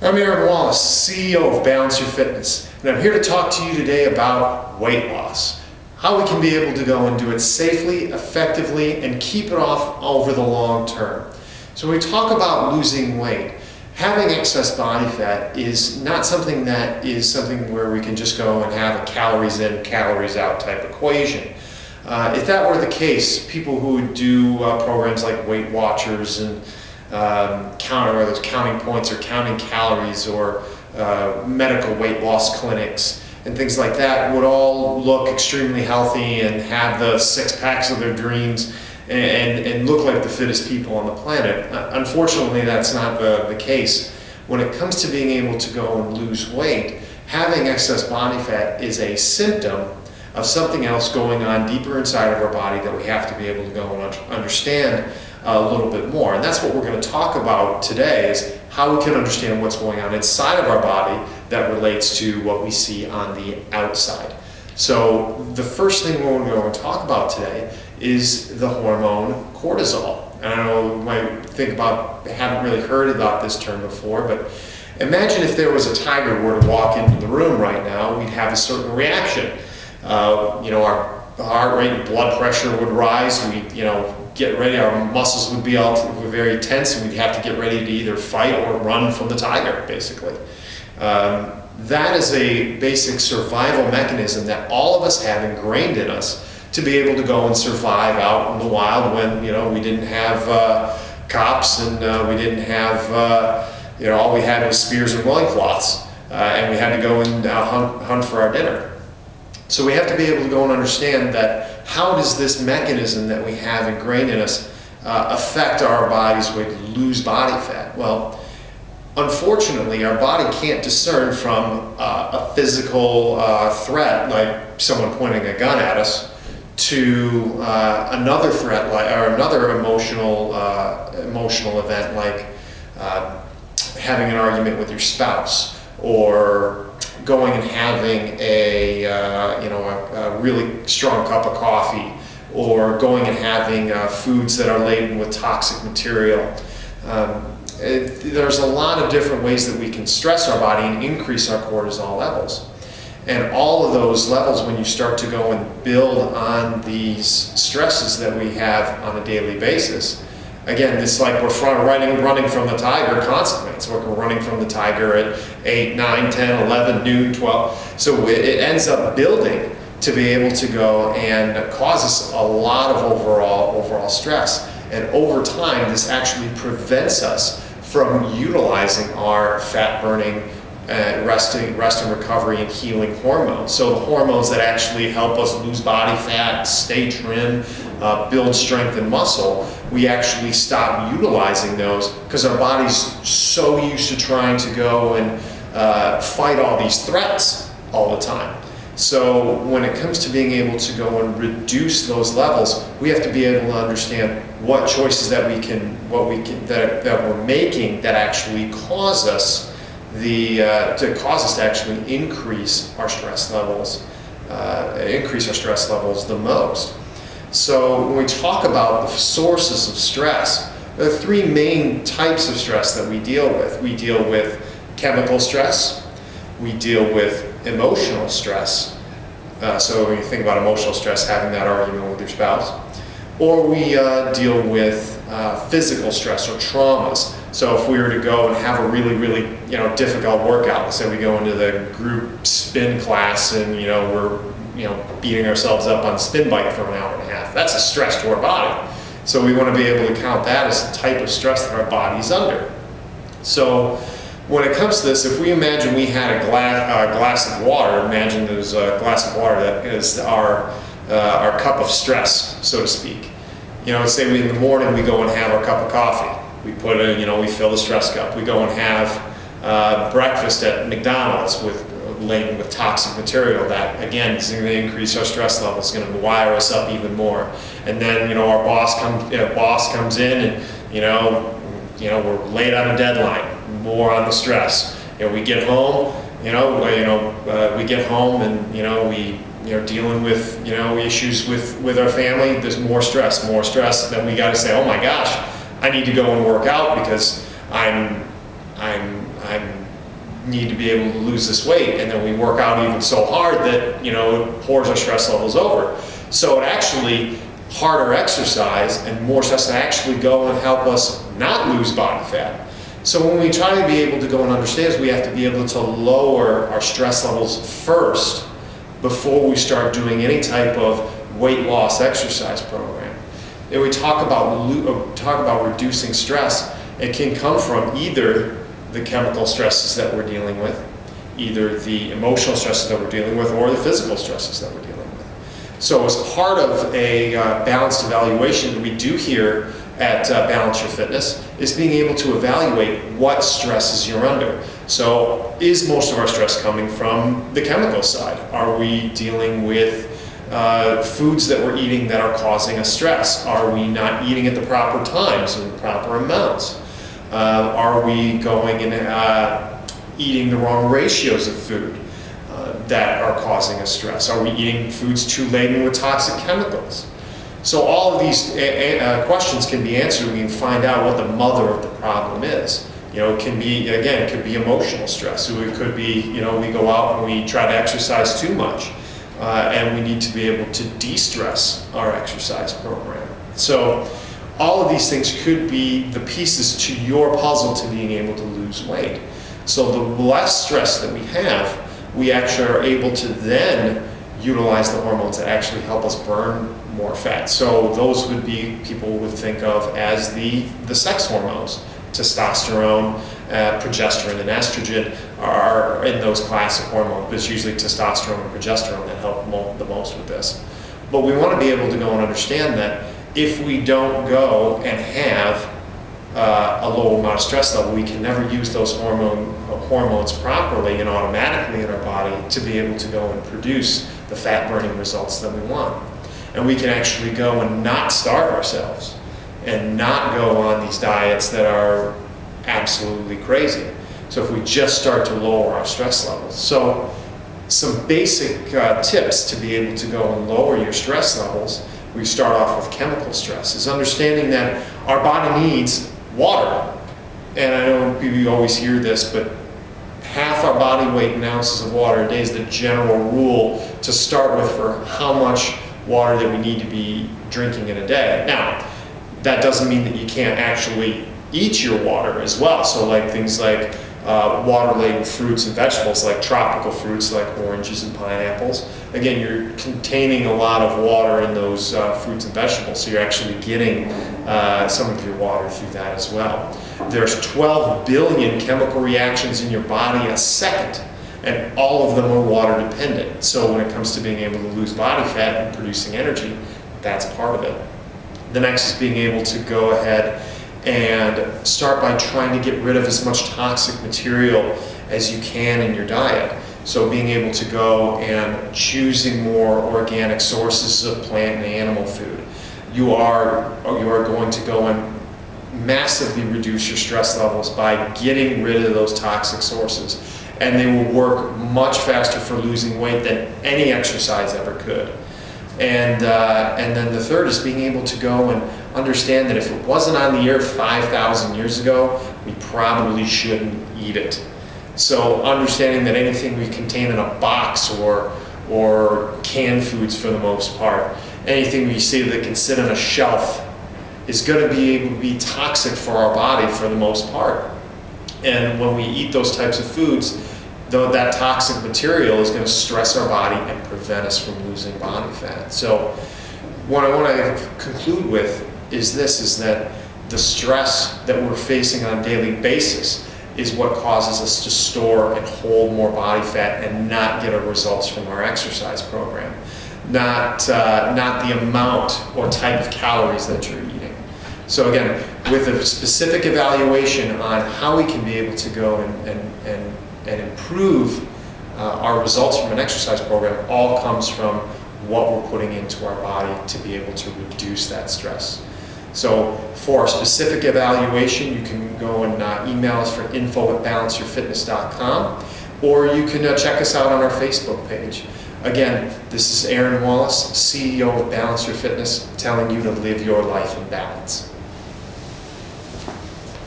I'm Aaron Wallace, CEO of Balance Your Fitness, and I'm here to talk to you today about weight loss. How we can be able to go and do it safely, effectively, and keep it off over the long term. So when we talk about losing weight, having excess body fat is not something where we can just go and have a calories in, calories out type equation. If that were the case, people who would do programs like Weight Watchers and counting points or counting calories or medical weight loss clinics and things like that would all look extremely healthy and have the six-packs of their dreams and look like the fittest people on the planet. Unfortunately, that's not the case. When it comes to being able to go and lose weight, having excess body fat is a symptom of something else going on deeper inside of our body that we have to be able to go and understand a little bit more. And that's what we're going to talk about today, is how we can understand what's going on inside of our body that relates to what we see on the outside. So the first thing we're going to talk about today is the hormone cortisol. And I know you might think about, haven't really heard about this term before, but imagine if there was a tiger were to walk into the room right now, we'd have a certain reaction. Our heart rate and blood pressure would rise. We'd, get ready. Our muscles would be very tense, and we'd have to get ready to either fight or run from the tiger, basically. That is a basic survival mechanism that all of us have ingrained in us to be able to go and survive out in the wild when, we didn't have cops and we didn't have, all we had was spears and loincloths, and we had to go and hunt for our dinner. So we have to be able to go and understand that how does this mechanism that we have ingrained in us affect our body's way to lose body fat? Well, unfortunately, our body can't discern from a physical threat, like someone pointing a gun at us, to another threat, or another emotional event, like having an argument with your spouse, or going and having a really strong cup of coffee, or going and having foods that are laden with toxic material. There's a lot of different ways that we can stress our body and increase our cortisol levels. And all of those levels, when you start to go and build on these stresses that we have on a daily basis, again, it's like we're running from the tiger constantly. It's like we're running from the tiger at 8, 9, 10, 11, noon, 12. So it ends up building to be able to go and cause us a lot of overall stress. And over time, this actually prevents us from utilizing our fat-burning rest and recovery and healing hormones. So the hormones that actually help us lose body fat, stay trim, build strength and muscle, we actually stop utilizing those because our body's so used to trying to go and fight all these threats all the time. So when it comes to being able to go and reduce those levels, we have to be able to understand what choices that we're making that actually cause us to actually increase our stress levels the most. So when we talk about the sources of stress, there are three main types of stress that we deal with. We deal with chemical stress, we deal with emotional stress. So when you think about emotional stress, having that argument with your spouse, or we deal with physical stress or traumas. So if we were to go and have a really difficult workout, let's say we go into the group spin class and we're beating ourselves up on the spin bike for an hour and a half, that's a stress to our body. So we want to be able to count that as the type of stress that our body's under. So when it comes to this, if we imagine we had a glass of water, imagine there's a glass of water that is our cup of stress, so to speak. Say in the morning we go and have our cup of coffee. We put we fill the stress cup. We go and have breakfast at McDonald's laden with toxic material that, again, is going to increase our stress level. It's going to wire us up even more. And then, our boss comes in and, we're late on a deadline, more on the stress. We get home, we get home and, we dealing with issues with our family. There's more stress. Then we got to say, oh my gosh, I need to go and work out because I'm need to be able to lose this weight, and then we work out even so hard that, you know, it pours our stress levels over. So it actually, harder exercise and more stress can actually go and help us not lose body fat. So when we try to be able to go and understand this, we have to be able to lower our stress levels first before we start doing any type of weight loss exercise program. And we talk about reducing stress. It can come from either the chemical stresses that we're dealing with, either the emotional stresses that we're dealing with, or the physical stresses that we're dealing with. So as part of a balanced evaluation that we do here at Balance Your Fitness is being able to evaluate what stresses you're under. So is most of our stress coming from the chemical side? Are we dealing with foods that we're eating that are causing us stress? Are we not eating at the proper times and the proper amounts? Are we going and eating the wrong ratios of food that are causing us stress? Are we eating foods too laden with toxic chemicals? So all of these questions can be answered. We can find out what the mother of the problem is. You know, it can be, again, it could be emotional stress. So it could be, you know, we go out and we try to exercise too much, and we need to be able to de-stress our exercise program. So all of these things could be the pieces to your puzzle to being able to lose weight. So the less stress that we have, we actually are able to then utilize the hormones that actually help us burn more fat. So those would be, people would think of as the sex hormones. Testosterone, progesterone, and estrogen are in those classic hormones, but it's usually testosterone and progesterone that help the most with this. But we want to be able to go and understand that if we don't go and have a low amount of stress level, we can never use those hormones properly and automatically in our body to be able to go and produce the fat burning results that we want. And we can actually go and not starve ourselves and not go on these diets that are absolutely crazy. So if we just start to lower our stress levels. So some basic tips to be able to go and lower your stress levels, we start off with chemical stress, is understanding that our body needs water. And I know you always hear this, but half our body weight in ounces of water a day is the general rule to start with for how much water that we need to be drinking in a day. Now, that doesn't mean that you can't actually eat your water as well. So like things like water-laden fruits and vegetables, like tropical fruits like oranges and pineapples. Again, you're containing a lot of water in those fruits and vegetables, so you're actually getting some of your water through that as well. There's 12 billion chemical reactions in your body a second, and all of them are water dependent. So when it comes to being able to lose body fat and producing energy, that's part of it. The next is being able to go ahead and start by trying to get rid of as much toxic material as you can in your diet. So being able to go and choosing more organic sources of plant and animal food. You are going to go and massively reduce your stress levels by getting rid of those toxic sources. And they will work much faster for losing weight than any exercise ever could. And then the third is being able to go and understand that if it wasn't on the earth 5,000 years ago, we probably shouldn't eat it. So understanding that anything we contain in a box or canned foods for the most part, anything we see that can sit on a shelf is going to be able to be toxic for our body for the most part. And when we eat those types of foods, though that toxic material is going to stress our body and prevent us from losing body fat. So what I want to conclude with is this, is that the stress that we're facing on a daily basis is what causes us to store and hold more body fat and not get our results from our exercise program. Not the amount or type of calories that you're eating. So again, with a specific evaluation on how we can be able to go and improve our results from an exercise program, all comes from what we're putting into our body to be able to reduce that stress. So for a specific evaluation, you can go and email us for info@balanceyourfitness.com, or you can check us out on our Facebook page. Again, this is Aaron Wallace, CEO of Balance Your Fitness, telling you to live your life in balance.